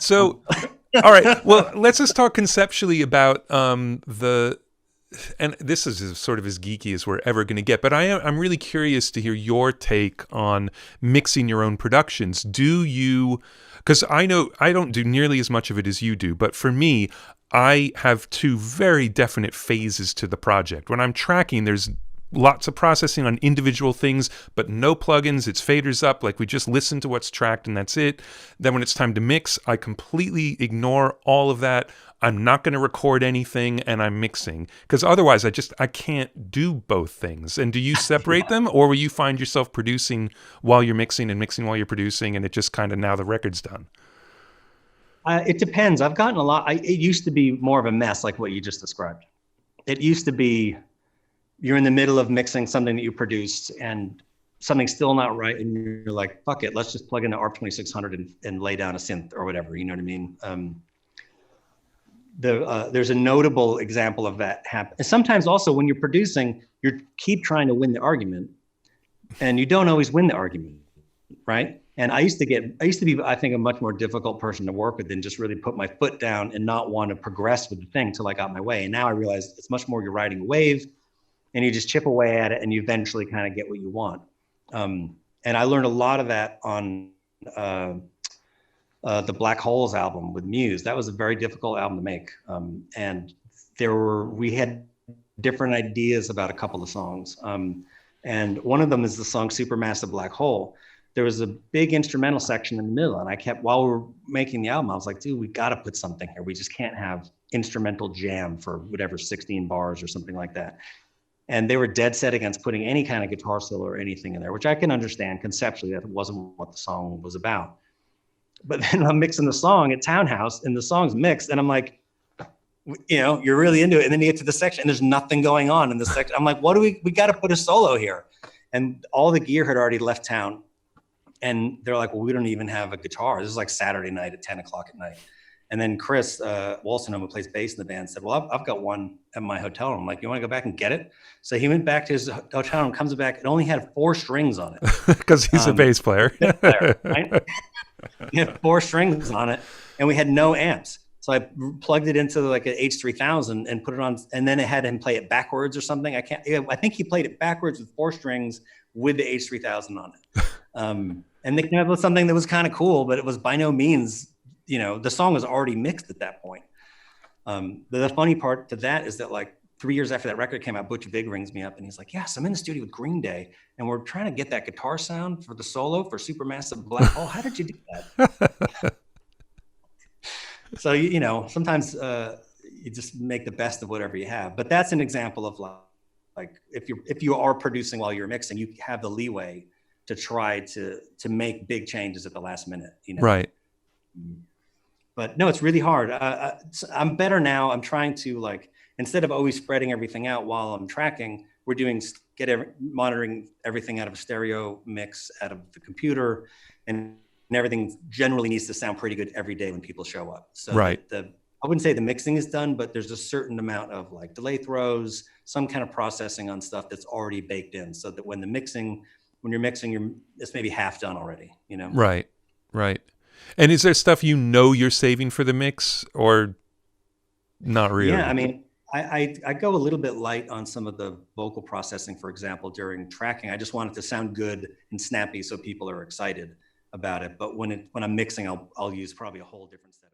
So, all right. Well, let's just talk conceptually about and this is sort of as geeky as we're ever going to get, but I'm really curious to hear your take on mixing your own productions. Do you, because I know I don't do nearly as much of it as you do, but for me, I have two very definite phases to the project. When I'm tracking, there's lots of processing on individual things, but no plugins. It's faders up. Like we just listen to what's tracked and that's it. Then when it's time to mix, I completely ignore all of that. I'm not going to record anything and I'm mixing because otherwise I can't do both things. And do you separate them, or will you find yourself producing while you're mixing and mixing while you're producing, and it just kind of now the record's done? It depends. I've gotten a lot. It used to be more of a mess like what you just described. It used to be you're in the middle of mixing something that you produced and something's still not right. And you're like, fuck it, let's just plug in the ARP 2600 and lay down a synth or whatever. You know what I mean? There's a notable example of that happen. And sometimes also when you're producing, you keep trying to win the argument and you don't always win the argument, right? And I used to be, I think, a much more difficult person to work with than just really put my foot down and not want to progress with the thing till I got my way. And now I realize it's much more you're riding a wave and you just chip away at it and you eventually kind of get what you want. And I learned a lot of that on the Black Holes album with Muse. That was a very difficult album to make. And we had different ideas about a couple of songs. And one of them is the song Supermassive Black Hole. There was a big instrumental section in the middle. And while we were making the album, I was like, dude, we got to put something here. We just can't have instrumental jam for whatever, 16 bars or something like that. And they were dead set against putting any kind of guitar solo or anything in there, which I can understand conceptually that it wasn't what the song was about. But then I'm mixing the song at Townhouse and the song's mixed. And I'm like, you're really into it. And then you get to the section and there's nothing going on in the section. I'm like, we got to put a solo here. And all the gear had already left town. And they're like, well, we don't even have a guitar. This is like Saturday night at 10 o'clock at night. And then Chris Wolstenholme, who plays bass in the band, said, well, I've got one at my hotel room. I'm like, you want to go back and get it? So he went back to his hotel room, comes back. It only had 4 strings on it. Because he's a bass player. Right? He had 4 strings on it, and we had no amps. So I plugged it into like an H3000 and put it on, and then it had him play it backwards or something. I think he played it backwards with 4 strings with the H3000 on it. And they came up with something that was kind of cool, but it was by no means, the song was already mixed at that point. The funny part to that is that like 3 years after that record came out, Butch Vig rings me up and he's like, yes, I'm in the studio with Green Day and we're trying to get that guitar sound for the solo for Supermassive Black Hole. How did you do that? So, sometimes you just make the best of whatever you have. But that's an example of like if you are producing while you're mixing, you have the leeway to try to make big changes at the last minute. Right. But no, it's really hard. I'm better now. I'm trying to instead of always spreading everything out while I'm tracking, we're monitoring everything out of a stereo mix out of the computer, and everything generally needs to sound pretty good every day when people show up. So right. I wouldn't say the mixing is done, but there's a certain amount of delay throws, some kind of processing on stuff that's already baked in, so that when you're mixing, it's maybe half done already. Right. And is there stuff you're saving for the mix, or not really? Yeah, I mean, I go a little bit light on some of the vocal processing, for example, during tracking. I just want it to sound good and snappy so people are excited about it. But when I'm mixing, I'll use probably a whole different set of